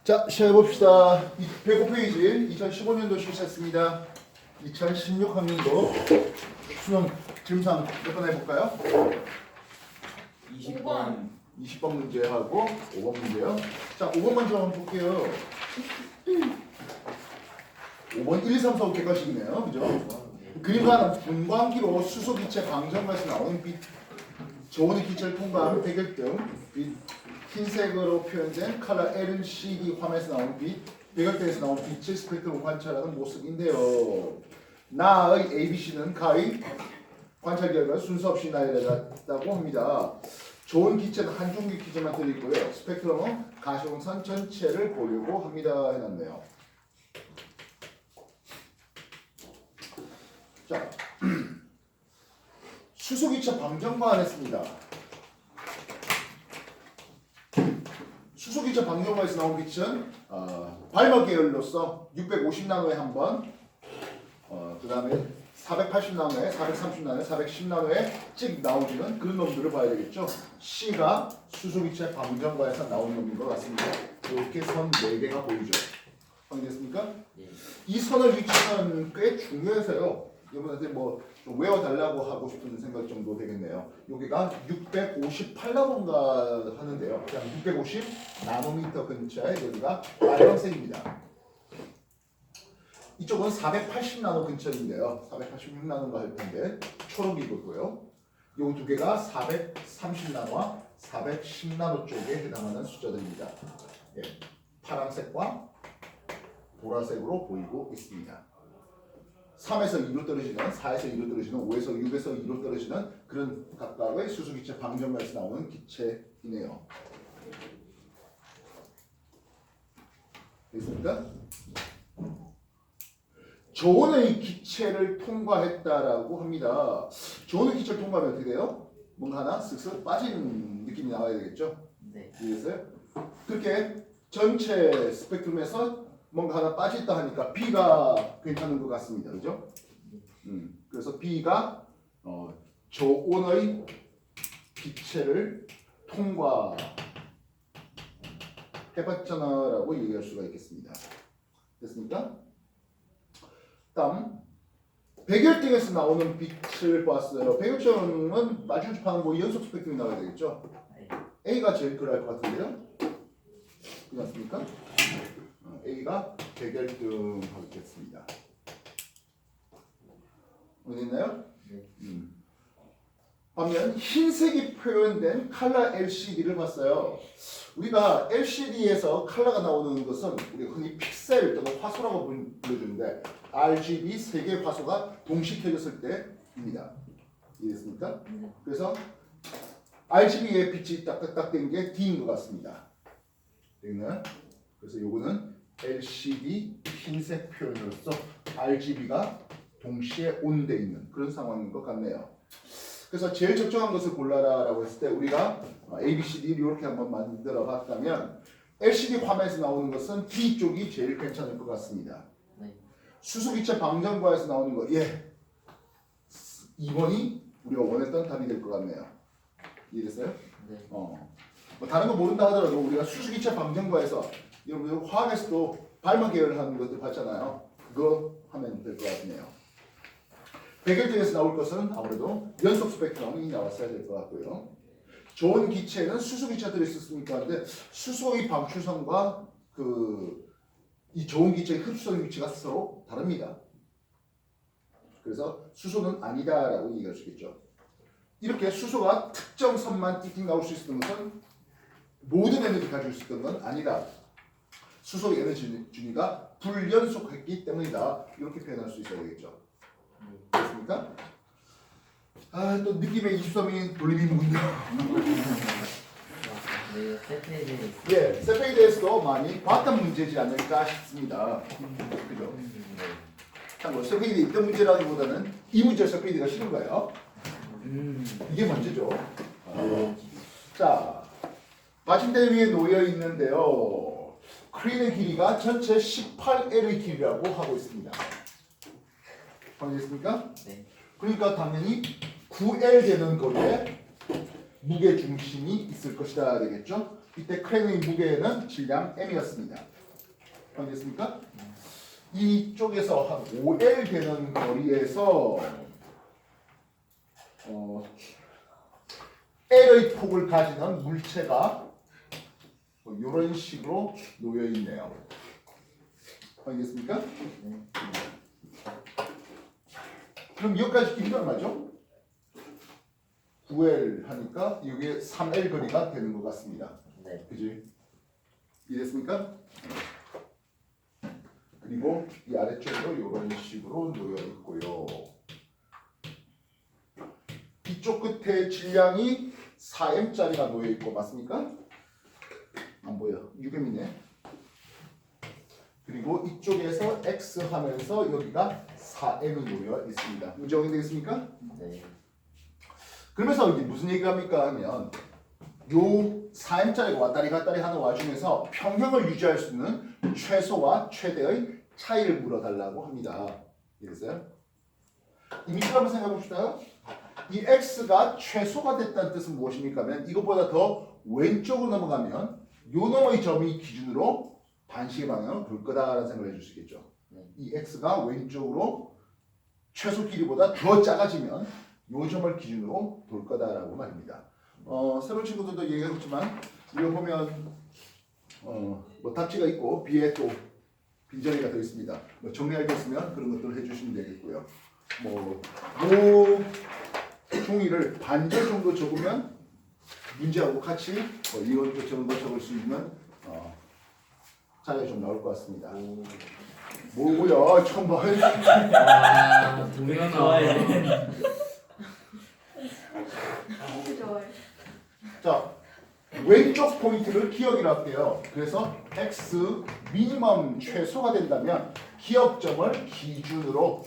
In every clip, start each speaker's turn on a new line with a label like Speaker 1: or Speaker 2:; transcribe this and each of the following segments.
Speaker 1: 자, 시작해봅시다. 105페이지 2015년도 실사했습니다. 2016학년도 수능 질문상 몇 번 해볼까요?
Speaker 2: 20번
Speaker 1: 20번 문제하고 5번 문제요. 자, 5번 먼저 한번 볼게요. 5번 1, 2, 3, 4, 5개까지이네요. 그죠? 그림과 분광기로 수소기체 방정관에서 나오는 빛, 저온의 기체를 통과하는 백열등, 빛, 흰색으로 표현된 컬러 LCD 화면에서 나오는 빛, 백열등에서 나오는 빛의 스펙트럼을 관찰하는 모습인데요. 나의 ABC는 가의 관찰 결과 순서 없이 나열했다고 합니다. 좋은 기체는 한 종류 기체만 들어있고요. 스펙트럼은 가시광선 전체를 보려고 합니다. 해놨네요. 자, 수소기체 방정관 했습니다. 수소기체 방정관에서 나온 빛은 발머 계열로서 650나노에 한 번, 그 다음에 480나노에, 430나노에, 410나노에 찍 나오지는 그런 놈들을 봐야 되겠죠. C가 수소기체 방정관에서 나온 놈인 것 같습니다. 이렇게 선 4개가 보이죠. 확인됐습니까?
Speaker 2: 예.
Speaker 1: 이 선의 위치는 꽤 중요해서요. 여러분한테 뭐 좀 외워달라고 하고 싶은 생각 정도 되겠네요. 여기가 658나노인가 하는데요. 그냥 650 나노미터 근처에 여기가 빨간색입니다. 이쪽은 480나노 근처인데요. 486나노인가 할 텐데 초록이고요. 이 두 개가 430나노와 410나노 쪽에 해당하는 숫자들입니다. 예, 파란색과 보라색으로 보이고 있습니다. 3에서 2로 떨어지는, 4에서 2로 떨어지는, 5에서 6에서 2로 떨어지는 그런 각각의 수소기체 방정관에서 나오는 기체이네요. 됐습니까? 저온의 기체를 통과했다라고 합니다. 저온의 기체를 통과하면 어떻게 돼요? 뭔가 하나 쓱쓱 빠진 느낌이 나와야 되겠죠?
Speaker 2: 네.
Speaker 1: 이해했어요? 그렇게 전체 스펙트럼에서 뭔가 하나 빠졌다 하니까 B가 괜찮은 것 같습니다. 그죠? 그래서 B가 저온의 기체를 통과해봤잖아라고 얘기할 수가 있겠습니다. 됐습니까? 다음 백열등에서 나오는 빛을 봤어요. 백열등은 마주집하는 뭐 연속 스펙트럼이 나와야 되겠죠? A가 제일 그럴 것 같은데요? 그렇지 않습니까? A가 백열등 하겠습니다. 어디 있나요?
Speaker 2: 네.
Speaker 1: 반면 흰색이 표현된 컬러 LCD를 봤어요. 우리가 LCD에서 컬러가 나오는 것은 우리가 흔히 픽셀 또는 화소라고 불러주는데 RGB 3개의 화소가 동시 켜졌을 때입니다. 이해됐습니까? 그래서 RGB의 빛이 딱딱딱 된 게 D인 것 같습니다. 되겠나요? 그래서 요거는 LCD 흰색 표현으로서 RGB가 동시에 온돼 있는 그런 상황인 것 같네요. 그래서 제일 적정한 것을 골라라라고 했을 때 우리가 ABCD 이렇게 한번 만들어 봤다면 LCD 화면에서 나오는 것은 D 쪽이 제일 괜찮을 것 같습니다.
Speaker 2: 네.
Speaker 1: 수소기체 방정관에서 나오는 거, 2번이 우리가 원했던 답이 될 것 같네요. 이해됐어요?
Speaker 2: 네.
Speaker 1: 뭐 다른 거 모른다 하더라도 우리가 수소기체 방정관에서 여러분 화학에서도 발머 계열하는 것들 봤잖아요. 그거 하면 될 것 같네요. 백열등에서 나올 것은 아무래도 연속 스펙트럼이 나왔어야 될 것 같고요. 좋은 기체는 수소 기체들이 있었으니까 하는데 수소의 방출성과 이 좋은 기체의 흡수성 위치가 서로 다릅니다. 그래서 수소는 아니다라고 얘기할 수 있겠죠. 이렇게 수소가 특정 선만 띵띵 나올 수 있었던 것은 모든 에너지를 가지고 있었던 건 아니다. 수소 에너지 준위가 불연속했기 때문이다. 이렇게 표현할 수 있어야 되겠죠. 됐습니까? 또 느낌의 23이 돌림이 묵은데요.
Speaker 2: 네. 세페이지.
Speaker 1: 예, 세페이드에서도 많이 봤던 문제지 않을까 싶습니다. 그죠? 참고로 세페이드 있던 문제라기보다는 이 문제 세페이드가 싫은 거예요. 이게 문제죠. 자, 받침대 위에 놓여 있는데요. 크린의 길이가 전체 18L의 길이라고 하고 있습니다. 확인됐습니까?
Speaker 2: 네.
Speaker 1: 그러니까 당연히 9L 되는 거리에 무게 중심이 있을 것이다 되겠죠? 이때 크레인의 무게는 질량 m이었습니다. 알겠습니까? 이쪽에서 한 5L 되는 거리에서 L의 폭을 가지는 물체가 이런 식으로 놓여 있네요. 알겠습니까? 그럼 여기까지 길이가 얼마죠? 9L 하니까 이게 3L 거리가 되는 것 같습니다.
Speaker 2: 네.
Speaker 1: 그지? 이해됐습니까? 그리고 이 아래쪽으로 이런 식으로 놓여 있고요. 이쪽 끝에 질량이 4m짜리가 놓여 있고 맞습니까? 안 보여. 6m이네. 그리고 이쪽에서 x 하면서 여기가 4m이 놓여 있습니다. 문제 확인되겠습니까?
Speaker 2: 네.
Speaker 1: 그러면서 이제 무슨 얘기를 합니까 하면 요 4m짜리가 왔다리 갔다리 하는 와중에서 평형을 유지할 수 있는 최소와 최대의 차이를 물어달라고 합니다. 이랬어요? 이 밑줄 한번 생각해 봅시다. 이 x가 최소가 됐다는 뜻은 무엇입니까 하면 이것보다 더 왼쪽으로 넘어가면 요 너머의 점이 기준으로 반시계 방향으로 돌 거다라는 생각을 해줄 수 있겠죠. 이 x가 왼쪽으로 최소 길이보다 더 작아지면 요 점을 기준으로 돌 거다라고 말입니다. 새로운 친구들도 얘기했지만 이거 보면 뭐 답지가 있고 B에 또 빈자리가 더 있습니다. 뭐 정리할 게 있으면 그런 것들을 해주시면 되겠고요. 뭐 종이를 반절 정도 적으면 문제하고 같이 이런 것처럼 적을 수 있는 자료가 좀 나올 것 같습니다. 뭐고요? 처음 봐.
Speaker 3: 와, 동현아.
Speaker 4: 좋아요.
Speaker 1: 자, 왼쪽 포인트를 기억이라 할게요. 그래서 x 미니멈 최소가 된다면 기억점을 기준으로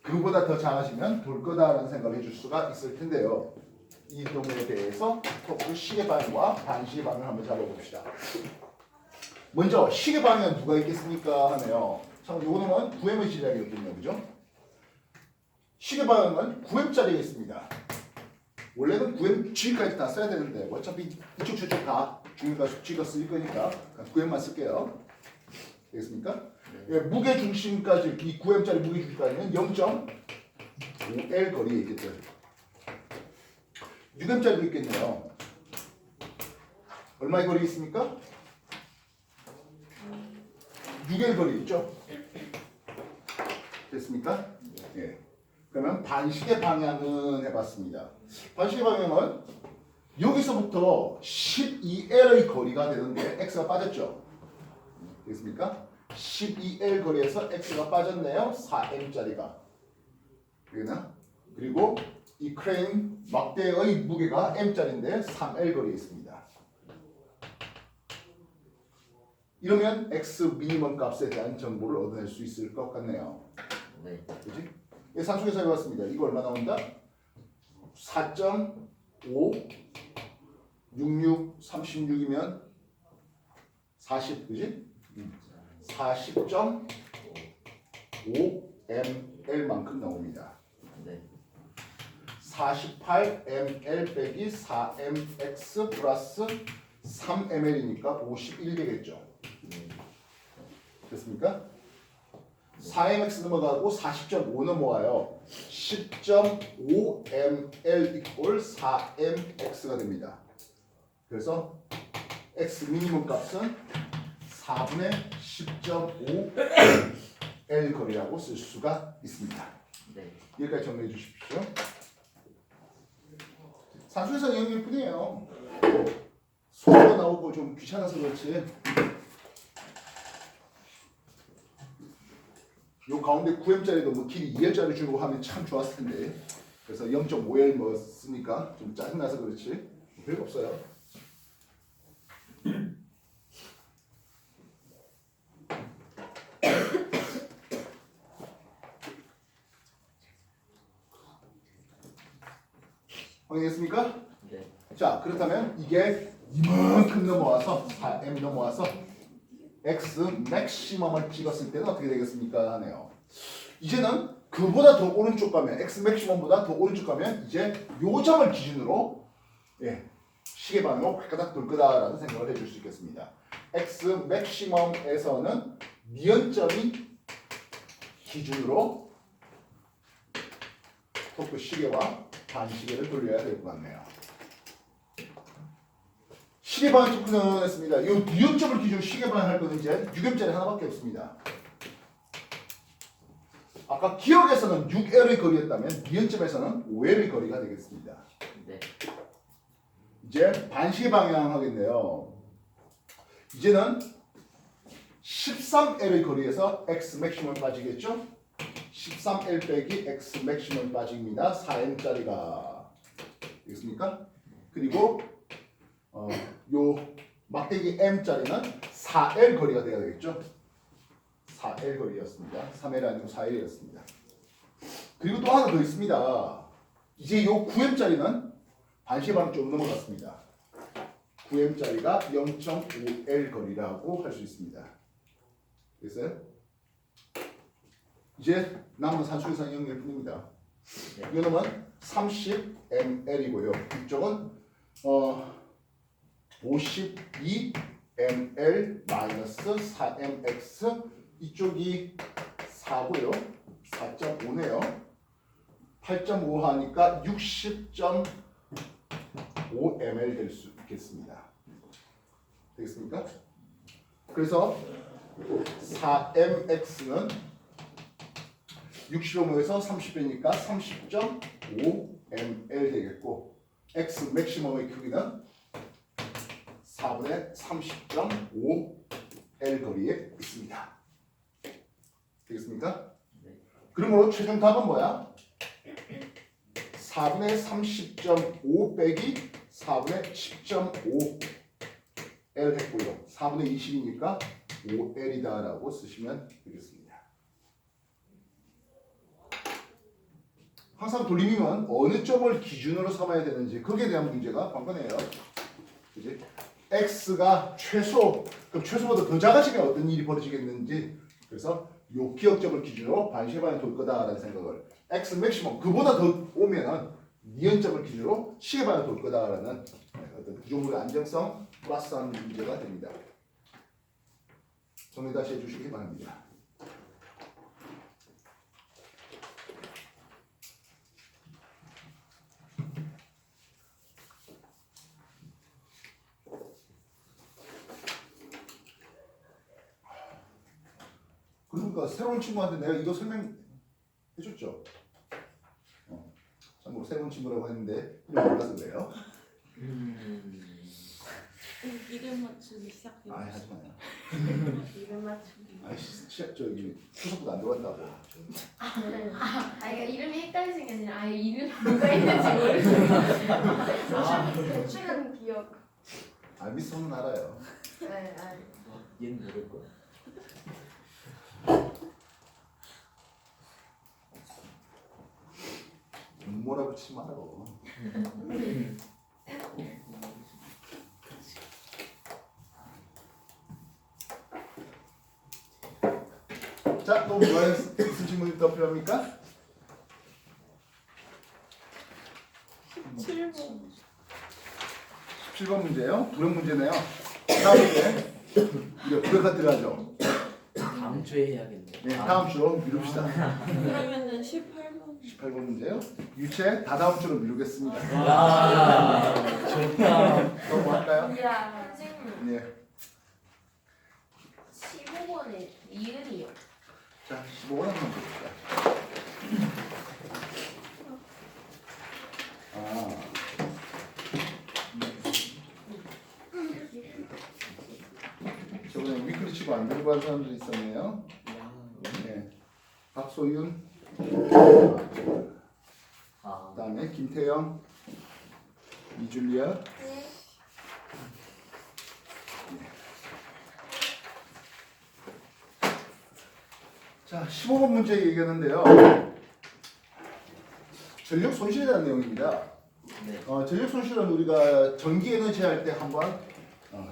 Speaker 1: 그보다 더 작아지면 돌 거다라는 생각을 해줄 수가 있을 텐데요. 이 경우에 대해서 또 시계 방향과 반시계 방향을 한번 잡아봅시다. 먼저 시계 방향은 누가 있겠습니까 하네요. 참 요거는 9m의 질량이거든요, 그죠? 시계 방향은 9m짜리가 있습니다. 원래는 9m G까지 다 써야 되는데 어차피 이쪽 저쪽 다 G가 쓰일 거니까 9m만 쓸게요. 되겠습니까? 예, 무게 중심까지 이 9m짜리 무게 중심까지는 0.5L 거리에 있겠죠. 6m짜리도 있겠네요. 얼마의 거리 있습니까? 6L 거리 있죠? 됐습니까? 예. 그러면 반시계 방향은 해봤습니다. 반시계 방향은 여기서부터 12L의 거리가 되는데 x가 빠졌죠? 됐습니까? 12L 거리에서 x가 빠졌네요. 4m짜리가. 되겠나? 그리고 이 크레인 막대의 무게가 m짜리인데 3L 거리에 있습니다. 이러면 x 미니멈 값에 대한 정보를 얻어낼 수 있을 것 같네요.
Speaker 2: 네.
Speaker 1: 그렇지? 산수계사 해봤습니다. 이거 얼마 나온다? 4.5 66 36이면 40, 그지? 40.5ml만큼 나옵니다.
Speaker 2: 네.
Speaker 1: 48ml 빼기 4mx 플러스 3ml니까 51 되겠죠. 됐습니까? 4mx 넘어가고 40.5 넘어와요. 10.5ml 이퀄 4mx가 됩니다. 그래서 x 미니멈 값은 4분의 10.5L 거리라고 쓸 수가 있습니다.
Speaker 2: 네.
Speaker 1: 여기까지 정리해 주십시오. 산수에서 영역일 뿐이에요. 소가 나오고 좀 귀찮아서 그렇지. 요 가운데 9m짜리도 뭐 길이 2L짜리 주고 하면 참 좋았을 텐데. 그래서 0.5L 뭐 쓰니까 좀 짜증나서 그렇지. 별거 없어요. 확인했습니까?
Speaker 2: 네.
Speaker 1: 자, 그렇다면 이게 이만큼 넘어와서 4m 넘어와서 x 맥시멈을 찍었을 때는 어떻게 되겠습니까? 하네요. 이제는 그보다 더 오른쪽 가면 x 맥시멈보다 더 오른쪽 가면 이제 요 점을 기준으로 시계 방향으로 발가닥 돌 거다라는 생각을 해줄 수 있겠습니다. x 맥시멈에서는 니은점이 기준으로 토크 시계와 반시계를 돌려야 될 것 같네요. 시계 방향 토크는 했습니다. 이 니은점을 기준으로 시계 방향 할 거는 이제 6M짜리 하나밖에 없습니다. 아까 기억에서는 6L의 거리였다면 니은점에서는 5L의 거리가 되겠습니다.
Speaker 3: 네.
Speaker 1: 이제 반시계 방향 하겠네요. 이제는 13L의 거리에서 X 맥시멈 빠지겠죠? 13L 빼기 X 맥시멈 빠집니다. 4M짜리가 되겠습니까? 그리고 요 막대기 M짜리는 4L 거리가 돼야 되겠죠? 4L 거리였습니다. 3L 아니고 4L이었습니다. 그리고 또 하나 더 있습니다. 이제 요 9M짜리는 반시계 방향 좀 넘어갔습니다. 9M짜리가 0.5L 거리라고 할 수 있습니다. 됐어요? 이제 남은 산수유상 연결 뿐입니다. 이놈은 30ml이고요. 이쪽은 52ml 마이너스 4mx 이쪽이 4고요. 4.5네요. 8.5 하니까 60.5ml 될 수 있겠습니다. 되겠습니까? 그래서 4mx는 65에서 30배니까 30.5ml 되겠고 x 맥시멈의 크기는 4분의 30.5L 거리에 있습니다. 되겠습니까? 그러므로 최종 답은 뭐야? 4분의 30.5 빼기 4분의 10.5L 했고요. 4분의 20이니까 5L이다 라고 쓰시면 되겠습니다. 항상 돌림이면 어느 점을 기준으로 삼아야 되는지 거기에 대한 문제가 관건이에요. 그지? x가 최소, 그럼 최소보다 더 작아지면 어떤 일이 벌어지겠는지 그래서 요 기억점을 기준으로 반시계 방향 돌 거다라는 생각을 x 맥시멈 그보다 더 오면은 니은점을 기준으로 시계 방향 돌 거다라는 어떤 구조물의 안정성 플러스한 문제가 됩니다. 정리 다시 해주시기 바랍니다. 그러니까 새로운 친구한테 내가 이거 설명해줬죠. 참고로 새로운 친구라고 했는데 이름 몰라서 그래요.
Speaker 2: 이름 맞추기 시작해.
Speaker 1: 아이 하지 마요.
Speaker 2: 이름 맞추기.
Speaker 1: 아이씨 저기 추석부터 안 들어갔다고.
Speaker 4: 그러니까 이름이 헷갈리신 게 아니라 아예 이름 누가 있는지 모르겠어요. 대충은 기억.
Speaker 1: 아 미스는 알아요.
Speaker 4: 네,
Speaker 3: 얘는 모를 거야.
Speaker 1: 몰아붙이지 말아요. 자, 또 뭐가 무슨 질문이 더 필요합니까?
Speaker 2: 7번.
Speaker 1: 17번 문제요. 부력 문제네요. 다음 문제. 이제 부력가 들어가죠.
Speaker 3: 다음 주에 해야겠네.
Speaker 1: 네, 다음 주로 미룹시다.
Speaker 2: 그러면은 18번.
Speaker 1: 18번 문제요. 유체 다 다음 주로 미루겠습니다.
Speaker 3: 와, 좋다.
Speaker 1: 또 뭐 할까요?
Speaker 4: 이야, 선생님.
Speaker 1: 네.
Speaker 4: 15번에 이은이요.
Speaker 1: 자, 15번 한번 봅시다. 저번에 위클리 치고 안 들고 간 사람들이 있었네요. 네. 박소윤,
Speaker 3: 아,
Speaker 1: 그다음에 김태영, 이줄리아.
Speaker 4: 네.
Speaker 1: 자, 15번 문제 얘기하는데요. 전력 손실이라는 내용입니다.
Speaker 3: 네.
Speaker 1: 전력 손실은 우리가 전기 에너지 할 때 한번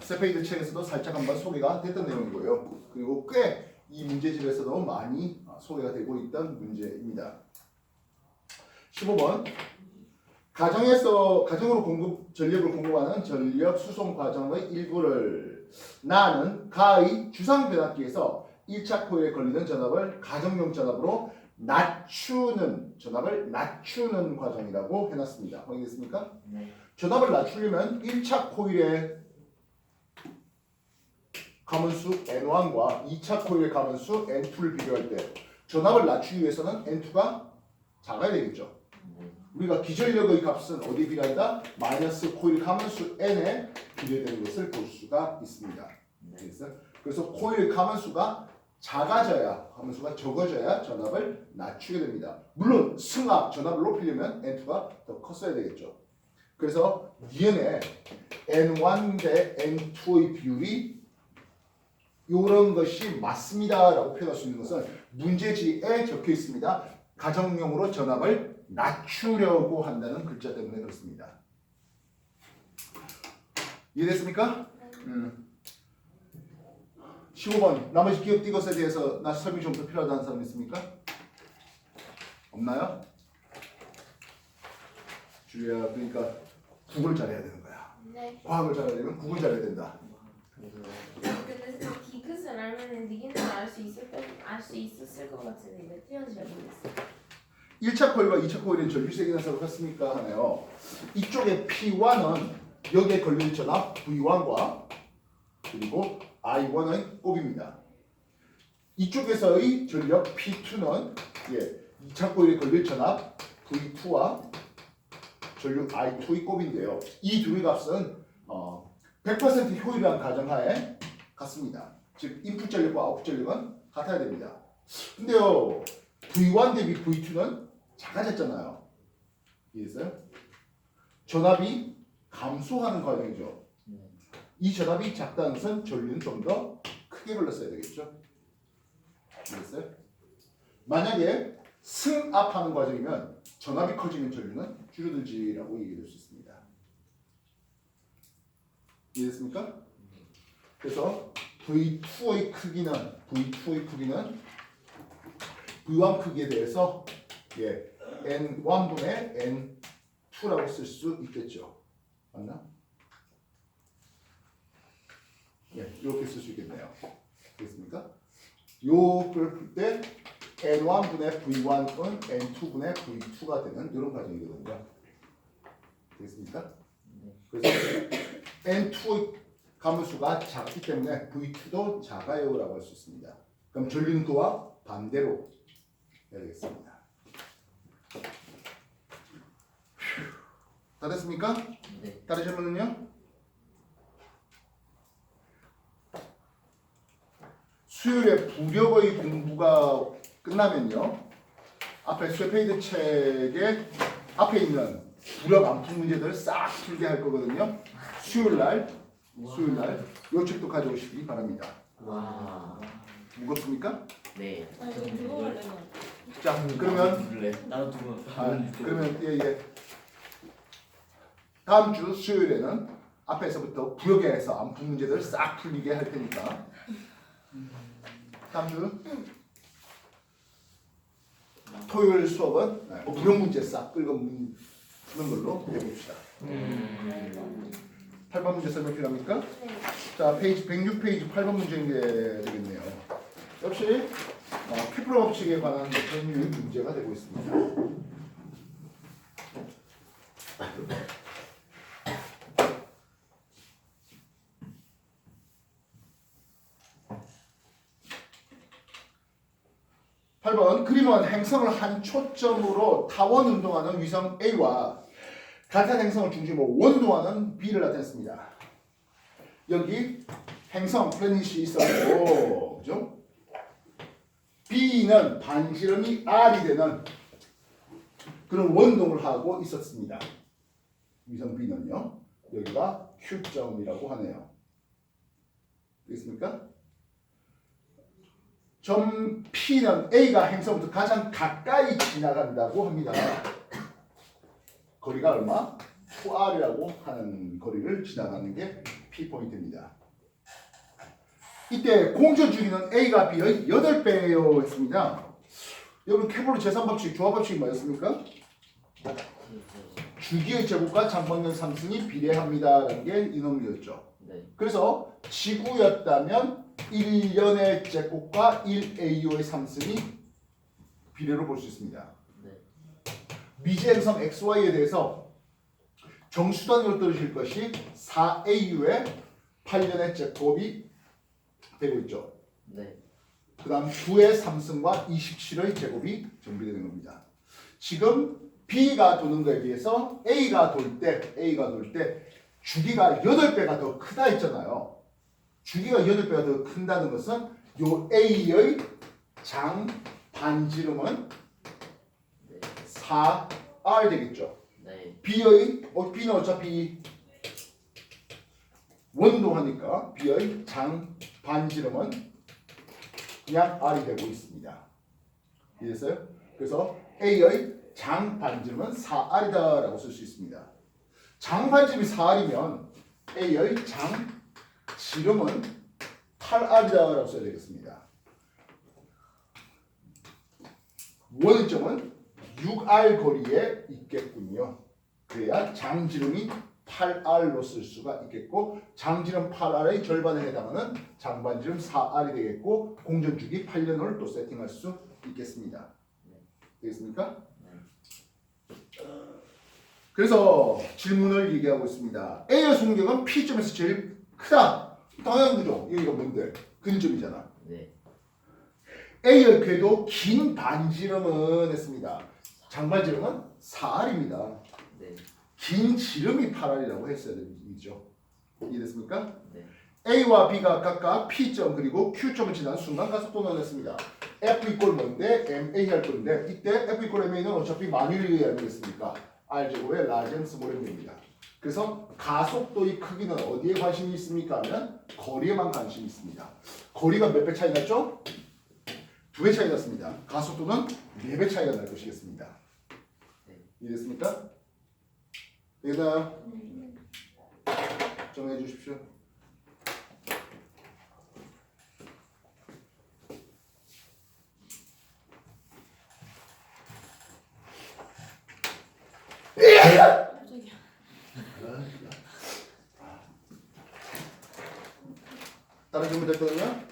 Speaker 1: 세페이드 책에서도 살짝 한번 소개가 됐던 내용이고요. 그리고 꽤 이 문제집에서도 많이 소개가 되고 있던 문제입니다. 15번 가정으로 전력을 공급하는 전력 수송 과정의 일부를 나는 가의 주상 변압기에서 1차 코일에 걸리는 전압을 가정용 전압으로 낮추는 과정이라고 해놨습니다. 확인됐습니까?
Speaker 3: 네.
Speaker 1: 전압을 낮추려면 1차 코일의 가문수 N1과 2차 코일의 가문수 N2를 비교할 때 전압을 낮추기 위해서는 N2가 작아야 되겠죠. 우리가 기전력의 값은 어디에 비례한다? 마이너스 코일 가문수 N에 비례되는 것을 볼 수가 있습니다. 알겠어요? 그래서 코일 가문수가 적어져야 전압을 낮추게 됩니다. 물론 승합, 전압을 높이려면 N2가 더 컸어야 되겠죠. 그래서 니은에 N1 대 N2의 비율이 이런 것이 맞습니다라고 표현할 수 있는 것은 문제지에 적혀 있습니다. 가정용으로 전압을 낮추려고 한다는 글자 때문에 그렇습니다. 이해됐습니까? 15번 나머지 기억 이것에 대해서 나 설명이 좀 더 필요하다는 사람 있습니까? 없나요? 주희야, 그러니까 국어를 잘해야 되는 거야.
Speaker 4: 네.
Speaker 1: 과학을 잘해야 되면 국어를 잘해야 된다.
Speaker 4: 근데 디귿을 알면은 니기는 알수 있었을 것 같은데 몇 뛰어는지 잘 모르겠어.
Speaker 1: 1차 코일과 2차 코일은 전류세기는 서로 같습니까? 하네요. 이쪽에 P1은 여기에 걸릴 전압 V1과 그리고 I1의 곱입니다. 이쪽에서의 전력 P2는 2차 코일에 걸릴 전압 V2와 전류 I2의 곱인데요. 이 둘의 값은 100% 효율이라는 가정하에 같습니다. 즉 인풋 전력과 아웃풋 전력은 같아야 됩니다. 근데요 V1 대비 V2는 작아졌잖아요. 이해했어요? 전압이 감소하는 과정이죠. 이 전압이 작다는 것은 전류는 좀 더 크게 걸렸어야 되겠죠. 이해했어요? 만약에 승합하는 과정이면 전압이 커지면 전류는 줄어들지라고 얘기할 수 있습니다. 이해됐습니까? 그래서 V2의 크기는 V1 크기에 대해서 N1분의 N2라고 쓸 수 있겠죠. 맞나? 이렇게 쓸 수 있겠네요. 되겠습니까? 요걸 풀 때 N1분의 V1은 N2분의 V2가 되는 이런 과정이거든요. 되겠습니까? 그래서 N2의 가문수가 작기 때문에 V2도 작아요라고 할 수 있습니다. 그럼 전류는 그와 반대로 해야 되겠습니다. 다 됐습니까?
Speaker 3: 네.
Speaker 1: 다른 질문은요? 수요일에 부력의 공부가 끝나면요. 앞에 쇠페이드 책에 앞에 있는 부력 안푼 문제들을 싹 풀게 할 거거든요. 수요일날 이 책도 가져오시기 바랍니다.
Speaker 3: 와.
Speaker 1: 무겁습니까?
Speaker 3: 네.
Speaker 2: 아 이거 그거 할래 나.
Speaker 1: 자, 그러면
Speaker 3: 둘래. 나도 두 번.
Speaker 1: 그러면 다음 주 수요일에는 앞에서부터 부력에서 안푼 문제들을 싹 풀리게 할 테니까 다음 주 토요일 수업은 부력 문제 싹 끌고 푸는 걸로 해봅시다. 8번 문제 설명 필요합니까?
Speaker 4: 네.
Speaker 1: 자, 페이지 106페이지 8번 문제인게 되겠네요. 역시 케플러 법칙에 관한 법률 문제가 되고 있습니다. 그림은 행성을 한 초점으로 타원 운동하는 위성 A와 같은 행성을 중심으로 원동하는 B를 나타냈습니다. 여기 행성 플래닛이 있었고, 그죠? B는 반지름이 R이 되는 그런 원동을 하고 있었습니다. 위성 B는요, 여기가 Q점이라고 하네요. 되겠습니까? 점 P는 A가 행성부터 가장 가까이 지나간다고 합니다. 거리가 얼마? 2R이라고 하는 거리를 지나가는 게 P포인트입니다. 이때 공전 주기는 A가 B의 8배예요 했습니다. 여러분 케플러 제3법칙, 조합법칙이 뭐였습니까? 주기의 제곱과 장방면 상승이 비례합니다라는 게 이놈이었죠.
Speaker 3: 네.
Speaker 1: 그래서 지구였다면 1년의 제곱과 1AU의 상승이 비례로 볼 수 있습니다.
Speaker 3: 네.
Speaker 1: 미지행성 XY에 대해서 정수단위로 떨어질 것이 4AU의 8년의 제곱이 되고 있죠.
Speaker 3: 네.
Speaker 1: 그 다음 9의 상승과 27의 제곱이 정비되는 겁니다. 지금 B가 도는 거에 비해서 A가 돌 때 주기가 8배가 더 크다 했잖아요. 주기가 8배가 더 큰다는 것은 요 A의 장 반지름은
Speaker 3: 네.
Speaker 1: 4R 되겠죠.
Speaker 3: 네.
Speaker 1: B는 어차피 원도하니까 B의 장 반지름은 그냥 R이 되고 있습니다. 이해됐어요? 그래서 A의 장 반지름은 4R이다라고 쓸 수 있습니다. 장 반지름이 4R이면 A의 장 지름은 8R이다라고 써야 되겠습니다. 원점은 6R 거리에 있겠군요. 그래야 장지름이 8R로 쓸 수가 있겠고 장지름 8R의 절반에 해당하는 장반지름 4R이 되겠고 공전주기 8년을 또 세팅할 수 있겠습니다. 되겠습니까? 그래서 질문을 얘기하고 있습니다. A의 속력은 P점에서 제일 크다. 당연한 거죠. 여기가 뭔데? 근점이잖아.
Speaker 3: 네.
Speaker 1: A의 궤도 긴 반지름은 했습니다. 장반지름은 4R입니다.
Speaker 3: 네.
Speaker 1: 긴 지름이 8R이라고 했어야 되죠. 이해됐습니까?
Speaker 3: 네.
Speaker 1: A와 B가 각각 P점 그리고 Q점을 지나는 순간 가속도를 냈습니다. F 이꼴 뭔데? MA 할 건데 이때 F 이꼴 MA는 어차피 만유에 의해 알겠습니까? R제곱의 라젠 스몰은 됩니다. 그래서 가속도의 크기는 어디에 관심이 있습니까? 하면 거리에만 관심이 있습니다. 거리가 몇 배 차이 났죠? 2배 차이 났습니다. 가속도는 4배 차이가 날 것이겠습니다. 이해됐습니까? 되나요? 정해 주십시오.
Speaker 2: 깜짝이야.
Speaker 1: 다른 질문 됐거든요?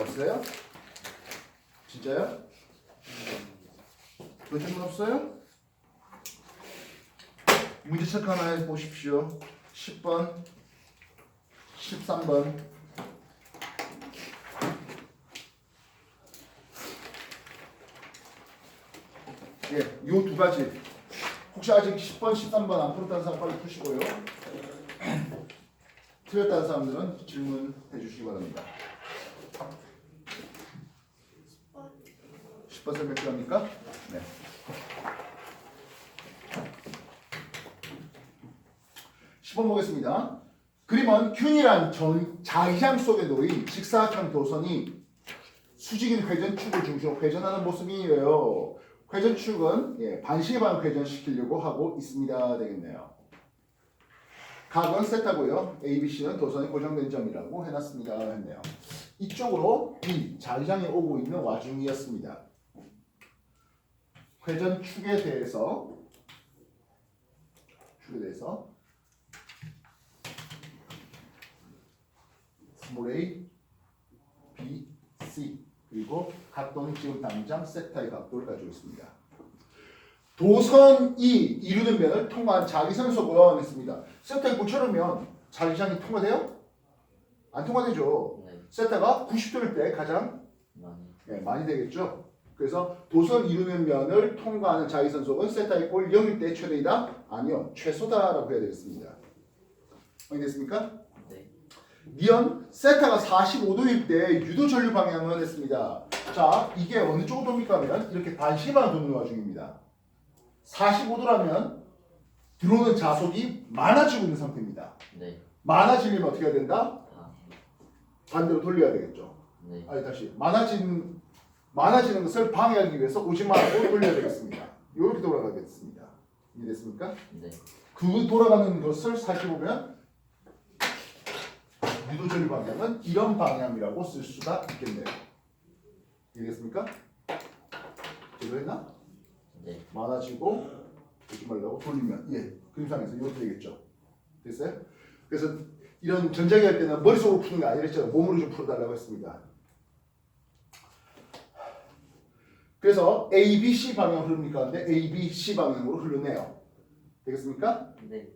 Speaker 1: 없어요? 진짜요? 그 질문 없어요? 문제 체크 하나 해보십시오. 10번, 13번. 예, 요 두 가지. 혹시 아직 10번, 13번 안 풀었다는 사람 빨리 푸시고요. 틀렸다는 사람들은 질문해 주시기 바랍니다. 10번 설명 필요합니까? 네. 10번 보겠습니다. 그림은 균일한 자기장 속에 놓인 직사각형 도선이 수직인 회전축을 중심으로 회전하는 모습이에요. 회전축은 반시계 방향 회전시키려고 하고 있습니다. 되겠네요. 각은 세타고요. ABC는 도선이 고정된 점이라고 해놨습니다. 했네요. 이쪽으로 B, 자기장이 오고 있는 와중이었습니다. 회전축에 대해서 스몰 a, b, c 그리고 각도는 지금 당장 세타의 각도를 가지고 있습니다. 도선이 이루는 면을 통과한 자기선에서 모양했습니다. 세타의 고철하면 자기장이 통과돼요? 안 통과되죠.
Speaker 3: 네.
Speaker 1: 세타가 90도일 때 가장
Speaker 3: 많이.
Speaker 1: 많이 되겠죠. 그래서 도선 이루는 면을 통과하는 자기선 속은 세타 이꼴 0일 때 최대이다? 아니요. 최소다라고 해야 되겠습니다. 확인됐습니까?
Speaker 3: 네.
Speaker 1: 미연 세타가 45도일 때 유도 전류 방향을 했습니다. 자, 이게 어느 쪽으로 돕니까 하면 이렇게 반시계만 돕는 와중입니다. 45도라면 들어오는 자속이 많아지고 있는 상태입니다.
Speaker 3: 네.
Speaker 1: 많아지면 어떻게 해야 된다?
Speaker 3: 아.
Speaker 1: 반대로 돌려야 되겠죠.
Speaker 3: 네.
Speaker 1: 아니 다시 많아지는 것을 방해하기 위해서 오지마하고 돌려야 되겠습니다. 이렇게 돌아가겠습니다. 이해됐습니까?
Speaker 3: 네.
Speaker 1: 그 돌아가는 것을 살펴보면 유도전류 방향은 이런 방향이라고 쓸 수가 있겠네요. 이해됐습니까? 이거 했나?
Speaker 3: 네.
Speaker 1: 많아지고 오지 말라고 돌리면 예 그림상에서 이렇게 되겠죠. 됐어요? 그래서 이런 전자기 할 때는 머릿속으로 푸는 게 아니랬죠. 몸으로 좀 풀어달라고 했습니다. 그래서 A, B, C 방향으로 흐릅니까? 근데 A, B, C 방향으로 흐르네요. 되겠습니까?
Speaker 3: 네.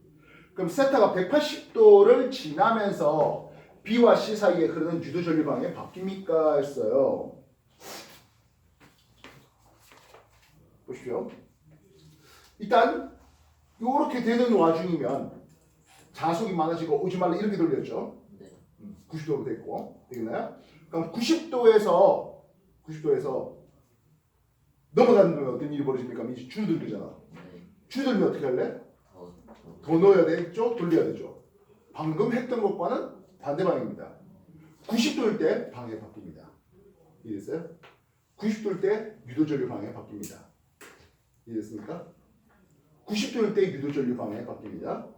Speaker 1: 그럼 세타가 180도를 지나면서 B와 C 사이에 흐르는 유도 전류 방향이 바뀝니까? 했어요. 보십시오. 일단 이렇게 되는 와중이면 자속이 많아지고 오지 말라 이렇게 돌렸죠.
Speaker 3: 네.
Speaker 1: 90도로 됐고 되겠나요? 그럼 90도에서 넘어가는 어떤 일이 벌어집니까? 이제 줄어들잖아.
Speaker 3: 네.
Speaker 1: 줄어들면 어떻게 할래?
Speaker 3: 더.
Speaker 1: 더 넣어야 되겠죠? 돌려야 되죠. 방금 했던 것과는 반대 방향입니다. 90도일 때 방향이 바뀝니다. 이해됐어요? 90도일 때 유도전류 방향이 바뀝니다. 이해됐습니까? 90도일 때 유도전류 방향이 바뀝니다.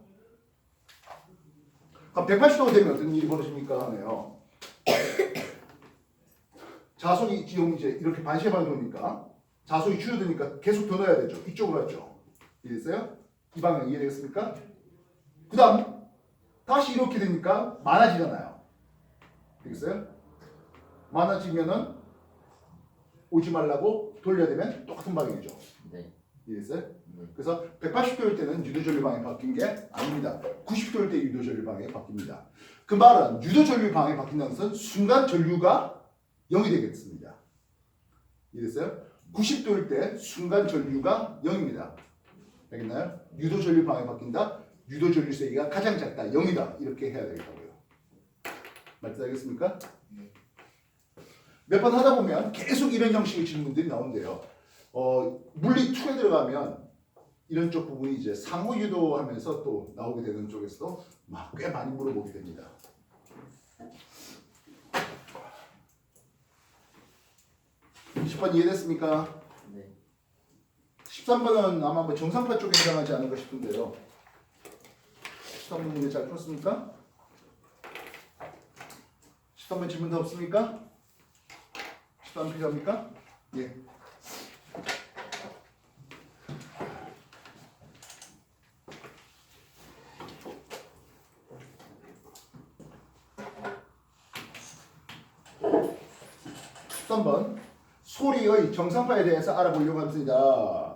Speaker 1: 그럼 180도가 되면 어떤 일이 벌어집니까? 하네요. 자속이 지금 이제 이렇게 반시계 방향 도니까 자속이 줄어드니까 계속 더 넣어야 되죠. 이쪽으로 했죠. 이해됐어요? 이 방향 이해되겠습니까? 그 다음 다시 이렇게 되니까 많아지잖아요. 되겠어요? 많아지면은 오지 말라고 돌려야 되면 똑같은 방향이죠.
Speaker 3: 네.
Speaker 1: 이해됐어요?
Speaker 3: 네.
Speaker 1: 그래서 180도일 때는 유도전류 방향이 바뀐 게 아닙니다. 90도일 때 유도전류 방향이 바뀝니다. 그 말은 유도전류 방향이 바뀐다는 것은 순간 전류가 0이 되겠습니다. 이해됐어요? 90도일 때 순간 전류가 0입니다. 알겠나요? 유도전류 방향이 바뀐다. 유도전류 세기가 가장 작다. 0이다. 이렇게 해야 되겠다고요. 말씀하겠습니까? 몇 번 하다 보면 계속 이런 형식의 질문들이 나온대요. 물리 2에 들어가면 이런 쪽 부분이 이제 상호 유도하면서 또 나오게 되는 쪽에서도 막 꽤 많이 물어보게 됩니다. (20번) 이해됐습니까?
Speaker 3: 네.
Speaker 1: 13번은 아마 뭐 정상파 쪽에 해당하지 않을까 싶은데요. 13번 문제 잘 풀었습니까? 13번 질문 더 없습니까? 13번 필요합니까? 예. (13번) 소리의 정상파에 대해서 알아보려고 합니다.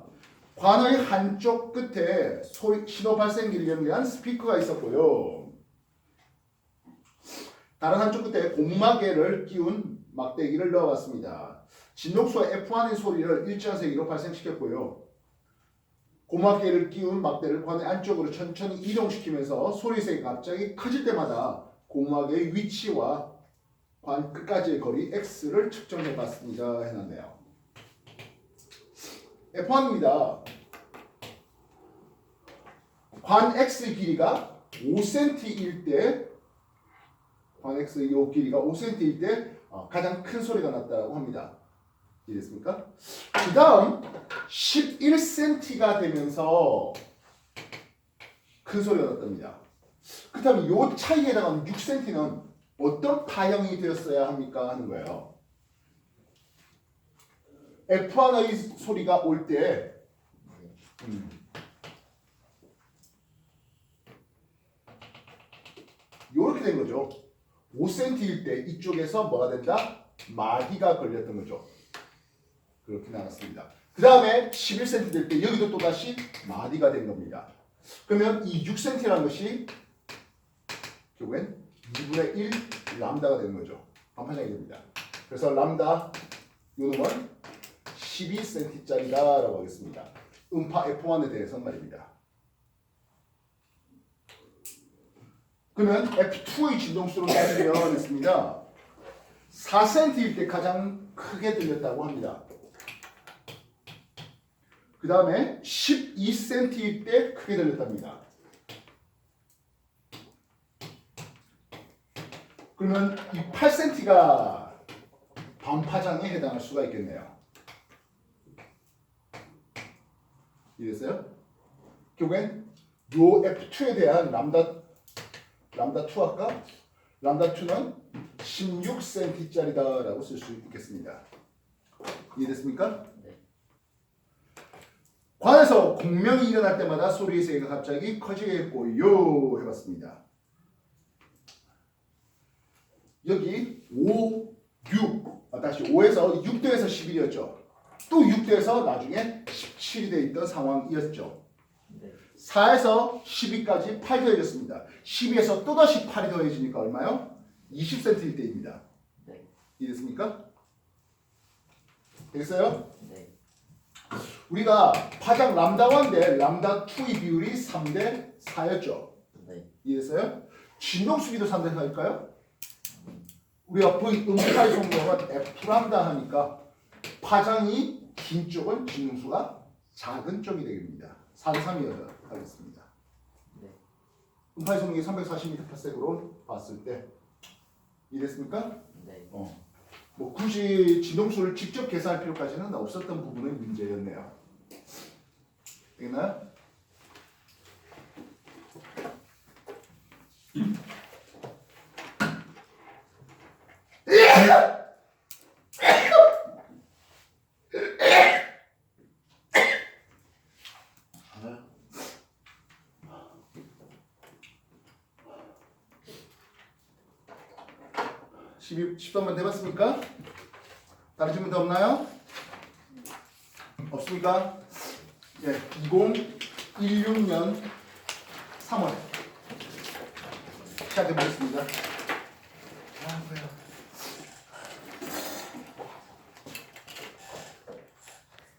Speaker 1: 관의 한쪽 끝에 소리 신호 발생기를 위한 스피커가 있었고요. 다른 한쪽 끝에 고무마개를 끼운 막대기를 넣어봤습니다. 진동수와 F1의 소리를 일정 세기로 발생시켰고요. 고무마개를 끼운 막대를 관의 안쪽으로 천천히 이동시키면서 소리 세기가 갑자기 커질 때마다 고무마개의 위치와 관 끝까지의 거리 X를 측정해봤습니다. 해놨네요. F1입니다. 관 X의 길이가 5cm일 때, 관 X의 이 길이가 5cm일 때 가장 큰 소리가 났다고 합니다. 이해됐습니까? 그 다음 11cm가 되면서 큰 소리가 났답니다. 그렇다면 이 차이에 해당하는 6cm는 어떤 파형이 되었어야 합니까? 하는 거예요. F1의 소리가 올 때 이렇게 된 거죠. 5cm일 때 이쪽에서 뭐가 된다? 마디가 걸렸던 거죠. 그렇게 나눴습니다. 그 다음에 11cm 될 때 여기도 또다시 마디가 된 겁니다. 그러면 이 6cm라는 것이 결국엔 2분의 1 람다가 되는 거죠. 반판량이 됩니다. 그래서 람다 요놈은 12cm짜리다라고 하겠습니다. 음파 F1에 대해서는 말입니다. 그러면 F2의 진동수로 따지면 있습니다. 4cm일 때 가장 크게 들렸다고 합니다. 그 다음에 12cm일 때 크게 들렸답니다. 그러면 이 8cm가 반파장에 해당할 수가 있겠네요. 이해됐어요? 결국엔 요 F2에 대한 람다2 할까? 람다2는 16cm짜리다라고 쓸 수 있겠습니다. 이해됐습니까?
Speaker 3: 네.
Speaker 1: 관에서 공명이 일어날 때마다 소리의 세계가 갑자기 커지겠고요 해봤습니다. 여기 5, 6 다시 5에서 6도에서 11이었죠. 또 6도에서 나중에 17이 돼 있던 상황이었죠.
Speaker 3: 네.
Speaker 1: 4에서 12까지 8 더해졌습니다. 12에서 또다시 8이 더해지니까 얼마요? 20cm입니다.
Speaker 3: 네.
Speaker 1: 이해됐습니까? 되겠어요?
Speaker 3: 네.
Speaker 1: 우리가 파장 람다1대 람다2의 비율이 3대 4였죠.
Speaker 3: 네.
Speaker 1: 이해됐어요? 진동수기도 3대 4일까요? 우리가 음파의 속력은 F 람다 하니까 파장이 긴 쪽은 진동수가 작은 쪽이 되겠습니다. 4대 3이어야 하겠습니다.
Speaker 3: 네.
Speaker 1: 음파의 속력이 340m/s로 봤을 때 이해됐습니까?
Speaker 3: 네.
Speaker 1: 뭐 굳이 진동수를 직접 계산할 필요까지는 없었던 부분의 문제였네요. 되겠나요?
Speaker 3: 아유.
Speaker 1: 13번 해봤습니까? 다른 질문 더 없나요? 없습니까? 예, 2016년 3월 시작해 보겠습니다.